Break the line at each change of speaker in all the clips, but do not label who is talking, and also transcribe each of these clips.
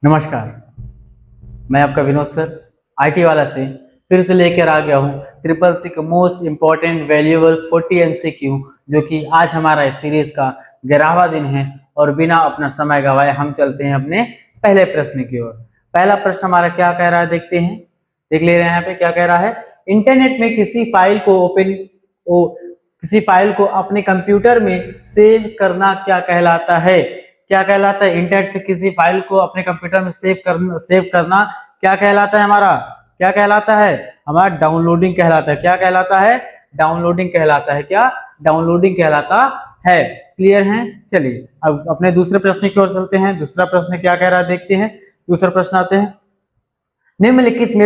नमस्कार। मैं आपका विनोद सर आईटी वाला से फिर से लेकर आ गया हूँ ट्रिपल सी का मोस्ट इम्पॉर्टेंट वैल्यूएबल 40 एमसीक्यू, जो कि आज हमारा इस सीरीज का 11वां दिन है। और बिना अपना समय गवाए हम चलते हैं अपने पहले प्रश्न की ओर। पहला प्रश्न हमारा क्या कह रहा है, देखते हैं। देख ले रहे हैं यहाँ पे क्या कह रहा है। इंटरनेट में किसी फाइल को अपने कंप्यूटर में सेव करना क्या कहलाता है? क्या कहलाता है? इंटरनेट से किसी फाइल को अपने कंप्यूटर में सेव करना क्या कहलाता है? हमारा क्या कहलाता है? हमारा डाउनलोडिंग कहलाता है। क्या कहलाता है? डाउनलोडिंग कहलाता है। क्या? डाउनलोडिंग कहलाता है। क्लियर है? चलिए अब अपने दूसरे प्रश्न की ओर चलते हैं। दूसरा प्रश्न क्या कह रहा है, देखते हैं। दूसरा प्रश्न आते हैं। निम्नलिखित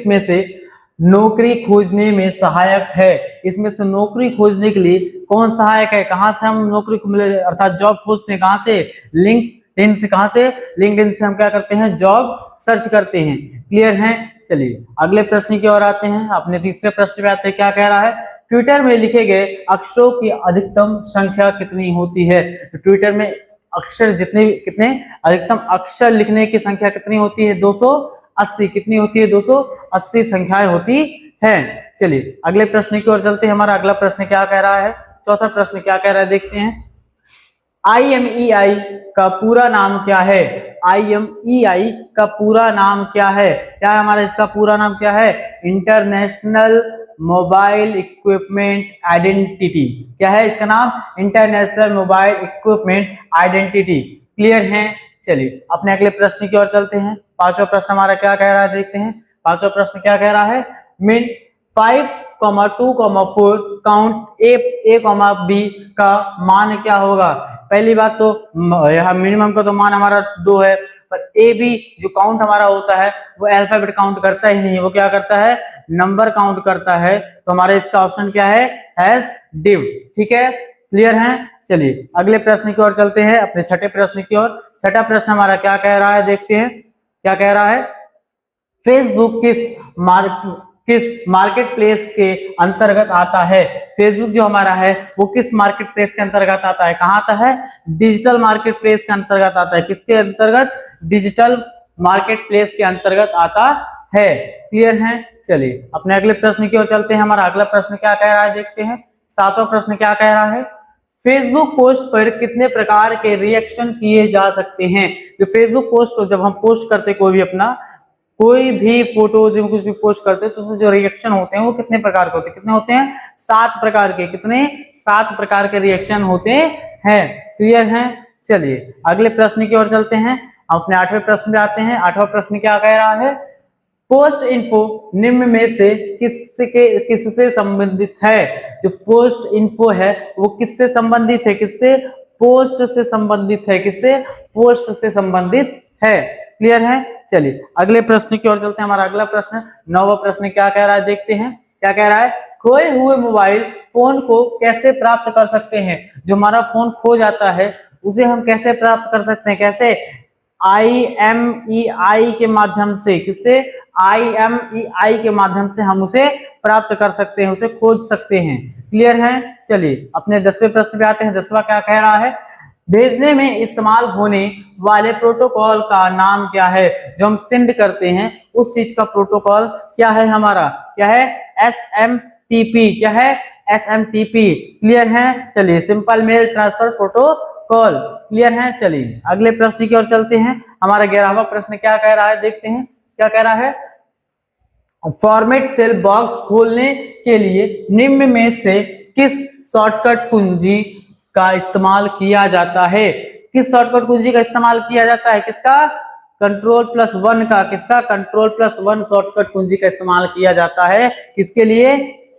में से नौकरी खोजने में सहायक है। इसमें से नौकरी खोजने के लिए कौन सहायक है? कहां से हम नौकरी को मिले अर्थात जॉब खोजते हैं? कहां से? लिंक्डइन से। कहां से? लिंक्डइन से हम क्या करते हैं? जॉब सर्च करते हैं। क्लियर है? चलिए अगले प्रश्न की ओर आते हैं। अपने तीसरे प्रश्न पे आते हैं। क्या कह रहा है? ट्विटर में लिखे गए अक्षरों की अधिकतम संख्या कितनी होती है? तो ट्विटर में अक्षर कितने अधिकतम अक्षर लिखने की संख्या कितनी होती है? 280। कितनी होती है? 280 संख्याएं होती है। चलिए अगले प्रश्न की ओर चलते हैं। हमारा अगला प्रश्न क्या कह रहा है? चौथा प्रश्न क्या कह रहा है, देखते हैं। IMEI का पूरा नाम क्या है? IMEI का पूरा नाम क्या है? क्या है हमारा इसका पूरा नाम? क्या है? International mobile equipment identity. क्या है इसका नाम? International mobile equipment identity. Clear है? चलिए अपने अगले प्रश्न की ओर चलते हैं। पांचवा प्रश्न हमारा क्या कह रहा है, देखते हैं। पांचवा प्रश्न क्या कह रहा है? मिन 5,2,4 काउंट A, B का मान क्या होगा? पहली बात तो यहाँ मिनिमम का तो मान हमारा 2 है, पर ए बी जो काउंट हमारा होता है वो अल्फाबेट काउंट करता ही नहीं है। वो क्या करता है? नंबर काउंट करता है। तो हमारा इसका ऑप्शन क्या है? Hash div. ठीक है? क्लियर है? चलिए अगले प्रश्न की ओर चलते हैं, अपने छठे प्रश्न की ओर। छठा प्रश्न हमारा क्या कह रहा है, देखते हैं। क्या कह रहा है? फेसबुक किस मार्केट प्लेस के अंतर्गत आता है? फेसबुक जो हमारा है वो किस मार्केट प्लेस के अंतर्गत आता है? कहां आता है? डिजिटल मार्केट प्लेस के अंतर्गत आता है। किसके अंतर्गत? डिजिटल मार्केट प्लेस के अंतर्गत आता है। क्लियर है? चलिए अपने अगले प्रश्न की ओर चलते हैं। हमारा अगला प्रश्न क्या कह रहा है, देखते हैं। सातवां प्रश्न क्या कह रहा है? फेसबुक पोस्ट पर कितने प्रकार के रिएक्शन किए जा सकते हैं? जो फेसबुक पोस्ट जब हम पोस्ट करते कोई भी फोटोज कुछ भी पोस्ट करते हैं तो जो रिएक्शन होते हैं वो कितने प्रकार के होते हैं? कितने होते हैं? 7 प्रकार के। कितने? 7 प्रकार के रिएक्शन होते हैं। क्लियर है? चलिए अगले प्रश्न की ओर चलते हैं। हम अपने 8वें प्रश्न पे आते हैं। 8वां प्रश्न क्या कह रहा है? पोस्ट इन्फो निम्न में से किससे संबंधित है? जो पोस्ट इन्फो है वो किससे संबंधित है? किससे? पोस्ट से संबंधित है। किससे? पोस्ट से संबंधित है। क्लियर है? चलिए अगले प्रश्न की ओर चलते हैं। हमारा अगला प्रश्न 9वां प्रश्न क्या कह रहा है, देखते हैं। क्या कह रहा है? खोए हुए मोबाइल फोन को कैसे प्राप्त कर सकते हैं? जो हमारा फोन खो जाता है उसे हम कैसे प्राप्त कर सकते हैं? कैसे? IMEI के माध्यम से। किससे? IMEI के माध्यम से हम उसे प्राप्त कर सकते हैं, उसे खोज सकते हैं। क्लियर है? चलिए अपने 10वें प्रश्न पे आते हैं। 10वां क्या कह रहा है? भेजने में इस्तेमाल होने वाले प्रोटोकॉल का नाम क्या है? जो हम सेंड करते हैं उस चीज का प्रोटोकॉल क्या है हमारा? क्या है? SMTP। क्या है? SMTP। क्लियर है? चलिए simple mail transfer protocol. Clear है? चलिए अगले प्रश्न की ओर चलते हैं। हमारा 11वां प्रश्न क्या कह रहा है, देखते हैं। क्या कह रहा है? फॉर्मेट सेल बॉक्स खोलने के लिए निम्न में से किस शॉर्टकट कुंजी का इस्तेमाल किया जाता है? किस शॉर्टकट कुंजी का इस्तेमाल किया जाता है? किसका? Ctrl+1 का। किसका? Ctrl+1 शॉर्टकट कुंजी का इस्तेमाल किया जाता है। किसके लिए?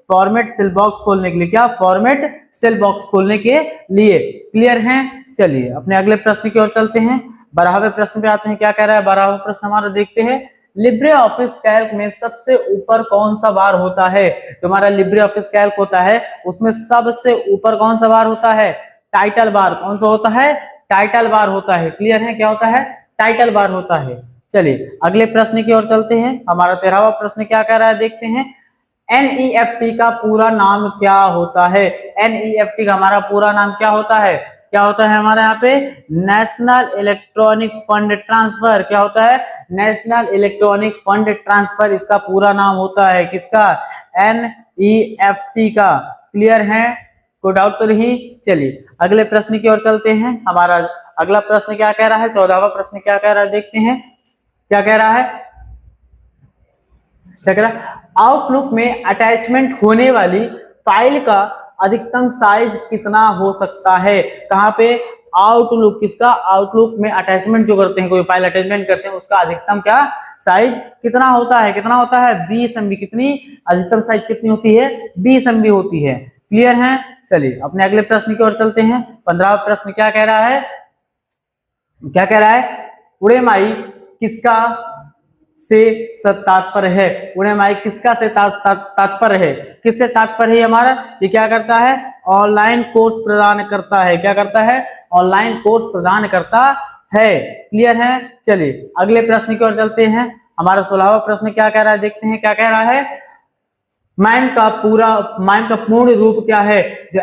फॉर्मेट सेल बॉक्स खोलने के लिए। क्या? फॉर्मेट सेल बॉक्स खोलने के लिए। क्लियर है? चलिए अपने अगले प्रश्न की ओर चलते हैं। 12वें प्रश्न पे आते हैं। क्या कह रहा है 12वां प्रश्न हमारा, देखते हैं। लिब्रे ऑफिस कैल्क में सबसे ऊपर कौन सा बार होता है? जो हमारा लिब्रे ऑफिस कैल्क होता है उसमें सबसे ऊपर कौन सा बार होता है? Title bar. कौन सा होता है? टाइटल बार होता है। क्लियर है? क्या होता है? टाइटल बार होता है। चलिए अगले प्रश्न की ओर चलते हैं। हमारा 13वां प्रश्न क्या कह रहा है, देखते हैं। NEFT का पूरा नाम क्या होता है? NEFT का हमारा पूरा नाम क्या होता है? क्या होता है हमारे यहाँ पे, नेशनल इलेक्ट्रॉनिक फंड ट्रांसफर। क्या होता है, नेशनल इलेक्ट्रॉनिक फंड ट्रांसफर, इसका पूरा नाम होता है किसका, NEFT का। क्लियर है, कोई डाउट तो नहीं। चलिए अगले प्रश्न की ओर चलते हैं। हमारा अगला प्रश्न क्या कह रहा है, 14वां प्रश्न क्या कह रहा है, देखते हैं क्या कह रहा है। क्या कह रहा है, आउटलुक में अटैचमेंट होने वाली फाइल का अधिकतम साइज कितना हो सकता है। कहां पे, आउटलुक, किसका, आउटलुक में अटैचमेंट जो करते हैं, कोई फाइल अटैचमेंट करते हैं, उसका अधिकतम क्या साइज कितना होता है, कितना होता है, 20 MB। कितनी, अधिकतम साइज कितनी होती है, 20 MB होती है। क्लियर है। चलिए अपने अगले प्रश्न की ओर चलते हैं। 15वां प्रश्न क्या कह रहा है, क्या कह रहा है, उड़े माई किसका से तात्पर्य है। उड़े माई किसका से तात्पर्य है, किससे तात्पर्य है हमारा, ये क्या करता है, ऑनलाइन कोर्स प्रदान करता है। क्या करता है, ऑनलाइन कोर्स प्रदान करता है। क्लियर है। चलिए अगले प्रश्न की ओर चलते हैं। हमारा 16वां प्रश्न क्या कह रहा है, देखते हैं क्या कह रहा है। माइम का पूर्ण रूप क्या है, जो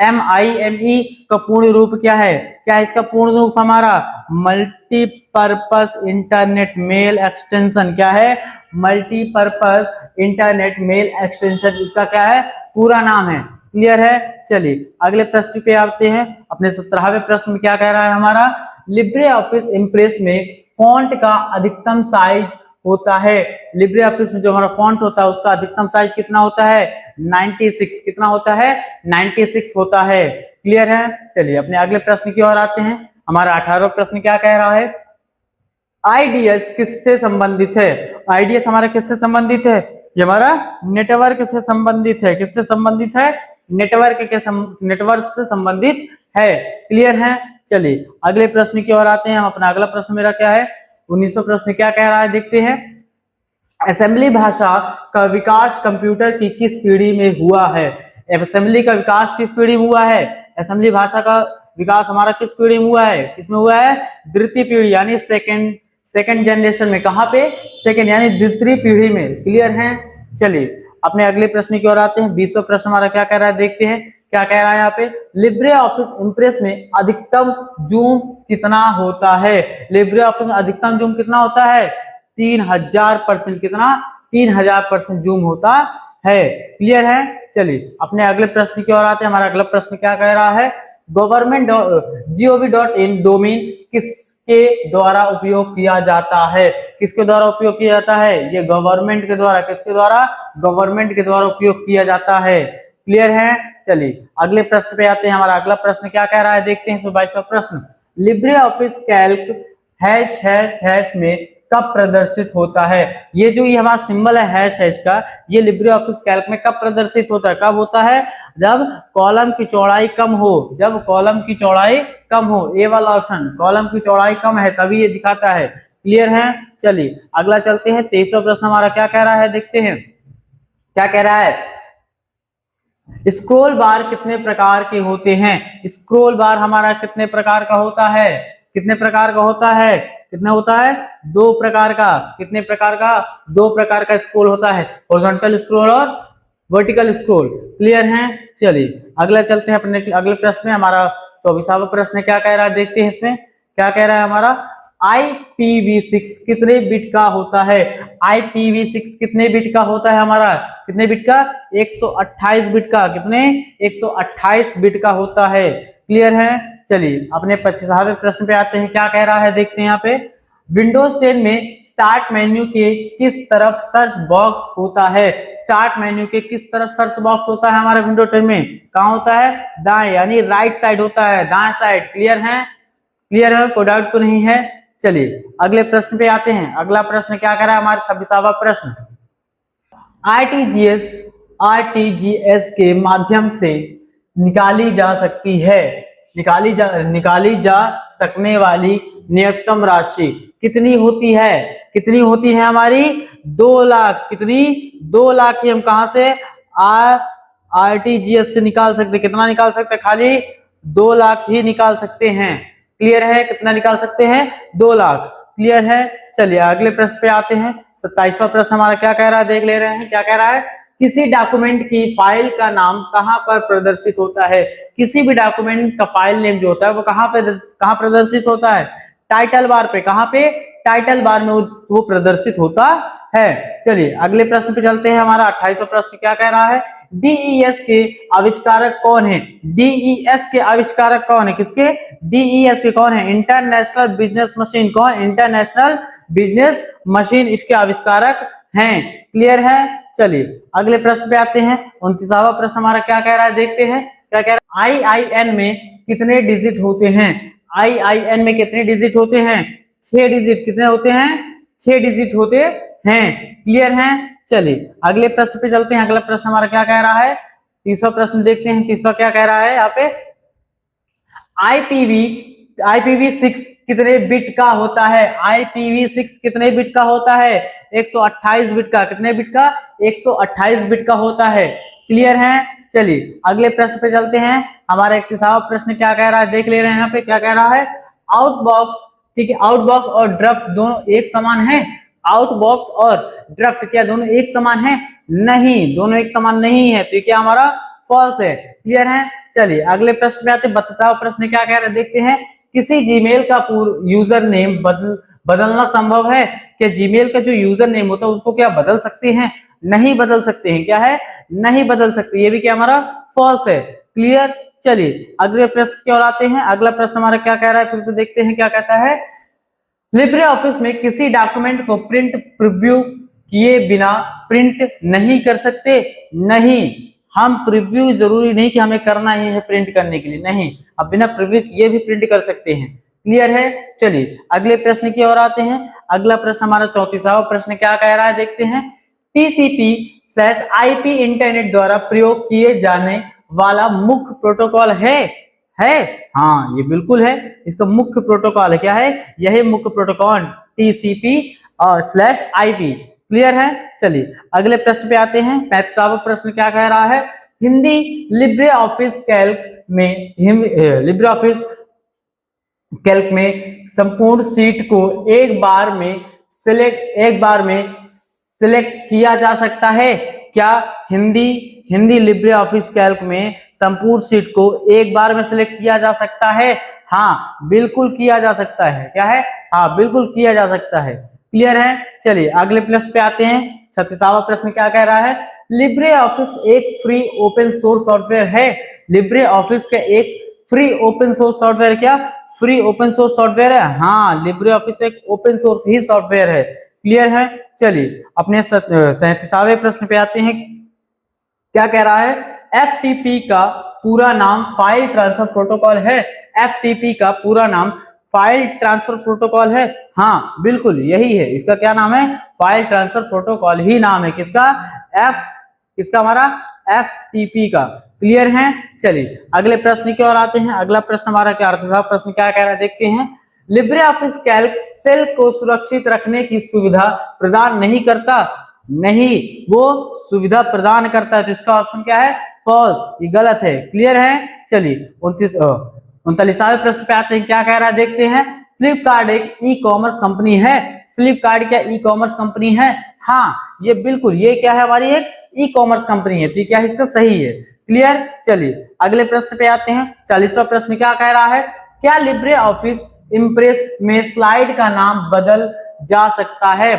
MIME का पूर्ण रूप क्या है, क्या है इसका पूर्ण रूप हमारा, मल्टीपर्पस इंटरनेट मेल एक्सटेंशन। क्या है, मल्टीपर्पस इंटरनेट मेल एक्सटेंशन, इसका क्या है, पूरा नाम है। क्लियर है। चलिए अगले प्रश्न पे आते हैं। अपने 17वें प्रश्न में क्या कह रहा है हमारा, लिब्रे ऑफिस इम्प्रेस में फॉन्ट का अधिकतम साइज होता है। लिब्रे ऑफिस में जो हमारा फॉन्ट होता है उसका अधिकतम साइज कितना होता है, 96। कितना होता है, 96 होता है। क्लियर है। चलिए अपने अगले प्रश्न की ओर आते हैं। हमारा 18वां प्रश्न क्या कह रहा है, आईडीएस किससे संबंधित है। आईडीएस हमारा किससे संबंधित है, ये हमारा नेटवर्क से संबंधित है। किससे संबंधित है, नेटवर्क से संबंधित है। क्लियर है। चलिए अगले प्रश्न की ओर आते हैं हम। अपना अगला प्रश्न मेरा क्या है, 19वां प्रश्न क्या कह रहा है, देखते हैं। असेंबली भाषा का विकास कंप्यूटर की किस पीढ़ी में हुआ है। असेंबली का विकास किस पीढ़ी में हुआ है, असेंबली भाषा का विकास हमारा किस पीढ़ी में हुआ है, किसमें हुआ है, द्वितीय पीढ़ी यानी सेकंड जनरेशन में। कहां पे, सेकंड यानी द्वितीय पीढ़ी में। क्लियर है। चलिए अपने अगले प्रश्न की ओर आते हैं। 20वां प्रश्न हमारा क्या कह रहा है, देखते हैं क्या कह रहा है यहाँ पे। लिब्रे ऑफिस इम्प्रेस में अधिकतम जूम कितना होता है। लिब्रे ऑफिस में अधिकतम जूम कितना होता है, 3000%। कितना, 3000% जूम होता है। क्लियर है। चलिए अपने अगले प्रश्न की ओर आते हैं। हमारा अगला प्रश्न क्या कह रहा है, government.gov.in डोमेन किसके द्वारा उपयोग किया जाता है। किसके द्वारा उपयोग किया जाता है, ये गवर्नमेंट के द्वारा, किसके द्वारा, गवर्नमेंट के द्वारा उपयोग किया जाता है। क्लियर है। चलिए अगले प्रश्न पे आते हैं। हमारा अगला प्रश्न क्या कह रहा है, देखते हैं 22वां प्रश्न। Libre office Calc hash hash hash में कब प्रदर्शित होता है। ये जो ये हमारा सिंबल है हैश हैश का, ये लिब्रे ऑफिस कैल्क में कब प्रदर्शित होता है, कब होता है, जब कॉलम की चौड़ाई कम हो। जब कॉलम की चौड़ाई कम हो, ए वाला ऑप्शन, कॉलम की चौड़ाई कम है तभी ये दिखाता है। क्लियर है। चलिए अगला चलते हैं। 23वां प्रश्न हमारा क्या कह रहा है, देखते हैं क्या कह रहा है। स्क्रोल बार कितने प्रकार के होते हैं। स्क्रोल बार हमारा कितने प्रकार का होता है, कितने प्रकार का होता है, कितना होता है, 2 प्रकार का। कितने प्रकार का, 2 प्रकार का स्क्रोल होता है, हॉरिजॉन्टल स्क्रोल और वर्टिकल स्क्रोल। क्लियर है। चलिए अगला चलते हैं अपने अगले प्रश्न में। हमारा 24वां प्रश्न क्या कह रहा है, देखते हैं इसमें क्या कह रहा है हमारा। IPv6 कितने बिट का होता है। IPv6 कितने बिट का होता है हमारा, कितने बिट का, 128 बिट का। कितने, 128 बिट का होता है। क्लियर है। चलिए अपने 25वें प्रश्न पे आते हैं। क्या कह रहा है, देखते हैं यहाँ पे। विंडोज 10 में स्टार्ट मेन्यू के किस तरफ सर्च बॉक्स होता है। स्टार्ट मेन्यू के किस तरफ सर्च बॉक्स होता है हमारे विंडोज 10 में, कहाँ होता है, दाएं यानी राइट साइड होता है, दाएं साइड। क्लियर है। क्लियर है, कोई डाउट तो नहीं है। चलिए अगले प्रश्न पे आते हैं। अगला प्रश्न क्या कह रहा है हमारा 26वां प्रश्न। आरटीजीएस के माध्यम से निकाली जा सकती है, निकाली जा सकने वाली न्यूनतम राशि कितनी होती है, कितनी होती है हमारी, 2 लाख। कितनी, 2 लाख ही हम कहां से, आरटीजीएस से निकाल सकते। कितना निकाल सकते, खाली 2 लाख ही निकाल सकते हैं। क्लियर है, कितना निकाल सकते हैं, 2 लाख। क्लियर है। चलिए अगले प्रश्न पे आते हैं। 27वां प्रश्न हमारा क्या कह रहा है, देख ले रहे हैं क्या कह रहा है। किसी डॉक्यूमेंट की फाइल का नाम कहां पर प्रदर्शित होता है? किसी भी डॉक्यूमेंट का फाइल नेम जो होता है वो कहां प्रदर्शित होता है? टाइटल बार पे। कहां पे? टाइटल बार में वो प्रदर्शित होता है। चलिए अगले प्रश्न पे चलते हैं। हमारा 28वां प्रश्न क्या कह रहा है? डीईएस के आविष्कारक कौन है? डीईएस के आविष्कारक कौन है? किसके? डीईएस के कौन है? International business machine. कौन? इंटरनेशनल बिजनेस मशीन इसके आविष्कारक हैं। क्लियर है? चलिए अगले प्रश्न पे आते हैं। 29वां प्रश्न हमारा क्या कह रहा है, देखते हैं क्या कह रहा है। आईआईएन में कितने डिजिट होते हैं? आईआईएन में कितने डिजिट होते हैं? 6 डिजिट। कितने होते हैं? 6 डिजिट होते हैं। क्लियर है? चलिए अगले प्रश्न पे चलते हैं। अगला प्रश्न हमारा क्या कह रहा है? 30वां प्रश्न देखते हैं। 30वां क्या कह रहा है यहाँ पे? IPv6 कितने बिट का होता है? IPv6 कितने बिट का होता है? 128 बिट का। कितने बिट का? 128 बिट का होता है। क्लियर है? चलिए अगले प्रश्न पे चलते हैं। हमारा 31वां प्रश्न क्या कह रहा है, देख ले रहे हैं। यहाँ पे क्या कह रहा है? आउटबॉक्स, ठीक है, आउटबॉक्स और ड्राफ्ट दोनों एक समान है? आउटबॉक्स और ड्राफ्ट क्या दोनों एक समान है? नहीं, दोनों एक समान नहीं है। तो ये क्या हमारा फॉल्स है। क्लियर है? चलिए अगले प्रश्न पे आते हैं। 32वां प्रश्न क्या कह रहे हैं, देखते हैं। किसी जीमेल का यूजर नेम बदलना संभव है? क्या जीमेल का जो यूजर नेम होता है उसको क्या बदल सकते हैं? नहीं बदल सकते हैं। क्या है? नहीं बदल सकते। ये भी क्या हमारा फॉल्स है। क्लियर? चलिए अगले प्रश्न की ओर आते हैं। अगला प्रश्न हमारा क्या कह रहा है, फिर से देखते हैं क्या कहता है। लिब्रे ऑफिस में किसी डॉक्यूमेंट को प्रिंट प्रीव्यू किए बिना प्रिंट नहीं कर सकते? नहीं, हम प्रीव्यू जरूरी नहीं कि हमें करना ही है प्रिंट करने के लिए, नहीं, अब बिना प्रीव्यू किए भी प्रिंट कर सकते हैं। क्लियर है? चलिए अगले प्रश्न की ओर आते हैं। अगला प्रश्न हमारा 34वां प्रश्न क्या कह रहा है, देखते हैं। TCP/IP इंटरनेट द्वारा प्रयोग किए जाने वाला मुख्य प्रोटोकॉल है? हाँ, ये बिल्कुल है। इसका मुख्य प्रोटोकॉल है। क्या है? यही मुख्य प्रोटोकॉल TCP/IP। क्लियर है? चलिए अगले प्रश्न पे आते हैं। 35वां प्रश्न क्या कह रहा है? हिंदी लिब्रे ऑफिस कैल्क में संपूर्ण सीट को एक बार में सिलेक्ट किया जा सकता है? क्या हिंदी लिब्रे ऑफिस कैल्क में संपूर्ण सीट को एक बार में सिलेक्ट किया जा सकता है? हाँ, बिल्कुल किया जा सकता है। क्या है? हाँ, बिल्कुल किया जा सकता है। क्लियर है? चलिए अगले प्रश्न पे आते हैं। 36वां प्रश्न क्या कह रहा है? लिब्रे ऑफिस एक फ्री ओपन सोर्स सॉफ्टवेयर है? लिब्रे ऑफिस का एक फ्री ओपन सोर्स सॉफ्टवेयर, क्या फ्री ओपन सोर्स सॉफ्टवेयर है? हाँ, लिब्रे ऑफिस एक ओपन सोर्स ही सॉफ्टवेयर है। क्लियर है? चलिए अपने 37वें प्रश्न पे आते हैं। क्या कह रहा है? FTP का पूरा नाम फाइल ट्रांसफर प्रोटोकॉल है? FTP का पूरा नाम फाइल ट्रांसफर प्रोटोकॉल है? हाँ, बिल्कुल यही है। इसका क्या नाम है? फाइल ट्रांसफर प्रोटोकॉल ही नाम है। किसका? किसका? हमारा FTP का। क्लियर है? चलिए अगले प्रश्न की ओर आते हैं। अगला प्रश्न हमारा क्या 38वां प्रश्न क्या कह रहा है, देखते हैं। लिब्रे ऑफिस कैल्क सेल को सुरक्षित रखने की सुविधा प्रदान नहीं करता? नहीं, वो सुविधा प्रदान करता है। तो इसका ऑप्शन क्या है? फॉल्स, ये गलत है। क्लियर है? चलिए 39वें प्रश्न पे आते हैं। क्या कह रहा है, देखते हैं। फ्लिपकार्ट एक ई कॉमर्स कंपनी है? फ्लिपकार्ट क्या ई कॉमर्स कंपनी है? हाँ, ये बिल्कुल, ये क्या है, हमारी एक ई कॉमर्स कंपनी है। तो क्या है इसका सही है। क्लियर? चलिए अगले प्रश्न पे आते हैं। 40वां प्रश्न क्या कह रहा है? क्या लिब्रे ऑफिस इंप्रेस में स्लाइड का नाम बदल जा सकता है?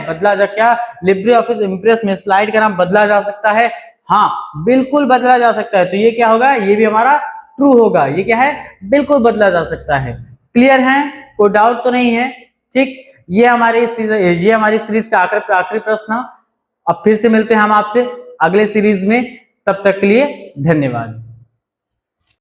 क्या लिब्रे ऑफिस इंप्रेस में स्लाइड का नाम बदला जा सकता है? हाँ, बिल्कुल बदला जा सकता है। तो ये क्या होगा? ये भी हमारा ट्रू होगा। ये क्या है? बिल्कुल बदला जा सकता है। क्लियर है? कोई डाउट तो नहीं है? ठीक, ये हमारी सीरीज का आखिरी प्रश्न। अब फिर से मिलते हैं हम आपसे अगले सीरीज में। तब तक के लिए धन्यवाद।